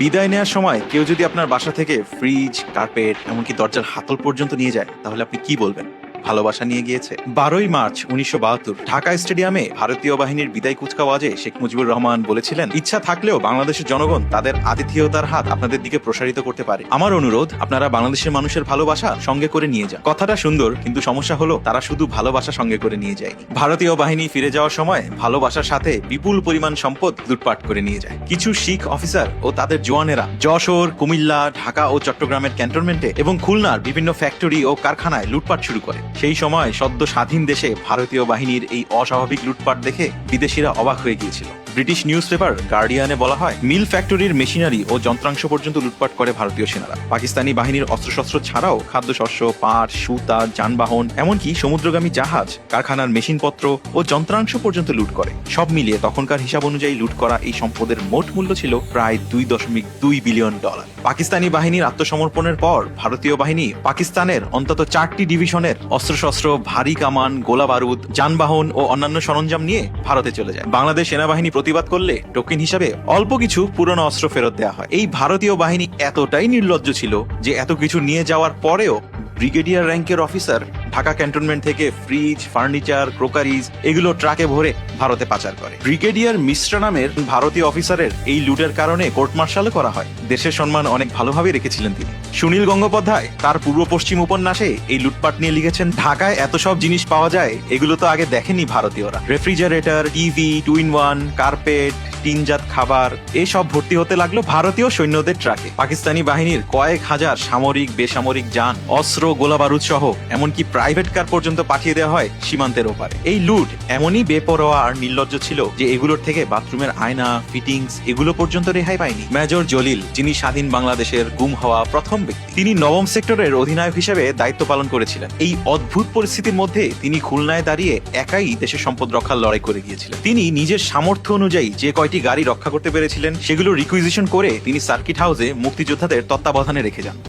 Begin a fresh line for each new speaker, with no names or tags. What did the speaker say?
বিদায় নেওয়ার সময় কেউ যদি আপনার বাসা থেকে ফ্রিজ, কার্পেট, এমনকি দরজার হাতল পর্যন্ত নিয়ে যায়, তাহলে আপনি কি বলবেন? ভালোবাসা নিয়ে গিয়েছে। 12ই মার্চ 1972 ঢাকা স্টেডিয়ামে ভারতীয় বাহিনীর বিদায় কুচকাওয়াজে শেখ মুজিবুর রহমান বলেছিলেন, ইচ্ছা থাকলেও বাংলাদেশের জনগণ তাদের আতিথেয়তার হাত আপনাদের দিকে প্রসারিত করতে পারে। আমার অনুরোধ, আপনারা বাংলাদেশের মানুষের ভালোবাসা সঙ্গে করে নিয়ে যান। কথাটা সুন্দর, কিন্তু সমস্যা হলো তারা শুধু ভালোবাসা সঙ্গে করে নিয়ে যায়নি। ভারতীয় বাহিনী ফিরে যাওয়ার সময় ভালোবাসার সাথে বিপুল পরিমাণ সম্পদ লুটপাট করে নিয়ে যায়। কিছু শিখ অফিসার ও তাদের জওয়ানেরা যশোর, কুমিল্লা, ঢাকা ও চট্টগ্রামের ক্যান্টনমেন্টে এবং খুলনার বিভিন্ন ফ্যাক্টরি ও কারখানায় লুটপাট শুরু করে। সেই সময় সদ্য স্বাধীন দেশে ভারতীয় বাহিনীর এই অস্বাভাবিক লুটপাট দেখে বিদেশিরা অবাক হয়ে গিয়েছিল। ব্রিটিশ নিউজ পেপার গার্ডিয়ানে বলা হয়, মিল ফ্যাক্টরির মেশিনারি ও যন্ত্রাংশ পর্যন্ত লুটপাট করে ভারতীয় সেনারা। পাকিস্তানি বাহিনীর অস্ত্রশস্ত্র ছাড়াও খাদ্যশস্য, পাট, সুতা, যানবাহন, এমনকি সমুদ্রগামী জাহাজ, কারখানার মেশিনপত্র ও যন্ত্রাংশ পর্যন্ত লুট করে। সব মিলিয়ে তখনকার হিসাব অনুযায়ী লুট করা এই সম্পদের মোট মূল্য ছিল প্রায় $2.2 বিলিয়ন। পাকিস্তানি বাহিনীর আত্মসমর্পণের পর ভারতীয় বাহিনী পাকিস্তানের অন্তত 4টি ডিভিশনের অস্ত্রশস্ত্র, ভারী কামান, গোলা বারুদ, যানবাহন ও অন্যান্য সরঞ্জাম নিয়ে ভারতে চলে যায়। বাংলাদেশ সেনাবাহিনী প্রতিবাদ করলে টোকেন হিসাবে অল্প কিছু পুরনো অস্ত্র ফেরত দেওয়া হয়। এই ভারতীয় বাহিনী এতটাই নির্লজ্জ ছিল যে এত কিছু নিয়ে যাওয়ার পরেও ব্রিগেডিয়ার র্যাঙ্কের অফিসার ঢাকা ক্যান্টনমেন্ট থেকে ফ্রিজ, ফার্নিচার, ক্রোকারিজ এগুলো ট্রাকে ভরে ভারতে পাচার করে। ব্রিগেডিয়ার মিশ্রা নামের ভারতীয় অফিসারের এই লুটের কারণে কোর্ট মার্শালও করা হয়। দেশের সম্মান অনেক ভালোভাবে রেখেছিলেন তিনি। সুনীল গঙ্গোপাধ্যায় তার পূর্ব পশ্চিম উপন্যাসে এই লুটপাট নিয়ে লিখেছেন, ঢাকায় এত সব জিনিস পাওয়া যায়, এগুলো তো আগে দেখেনি ভারতীয়রা। রেফ্রিজারেটর, টিভি, 2-in-1, কার্পেট, টিনজাত খাবার এসব ভর্তি হতে লাগলো ভারতীয় সৈন্যদের ট্রাকে। পাকিস্তানি বাহিনীর কয়েক হাজার সামরিক, বেসামরিক যান, অস্ত্র, গোলা বারুদ সহ এমনকি প্রাইভেট কার পর্যন্ত পাঠিয়ে দেওয়া হয় সীমান্তের ওপারে। এই লুট এমনই বেপরোয়া আর নির্লজ্জ ছিল যে এগুলোর থেকে বাথরুমের আয়না, ফিটিংস এগুলো পর্যন্ত রেহাই পায়নি। মেজর জলিল, যিনি স্বাধীন বাংলাদেশের গুম হওয়া প্রথম ব্যক্তি, তিনি 9ম সেক্টরের অধিনায়ক হিসেবে দায়িত্ব পালন করেছিলেন। এই অদ্ভুত পরিস্থিতির মধ্যে তিনি খুলনায় দাঁড়িয়ে একাই দেশের সম্পদ রক্ষার লড়াই করে গিয়েছিলেন। তিনি নিজের সামর্থ্য অনুযায়ী যে কয়টি গাড়ি রক্ষা করতে পেরেছিলেন সেগুলো রিকুইজিশন করে তিনি সার্কিট হাউসে মুক্তিযোদ্ধাদের তত্ত্বাবধানে রেখে যান।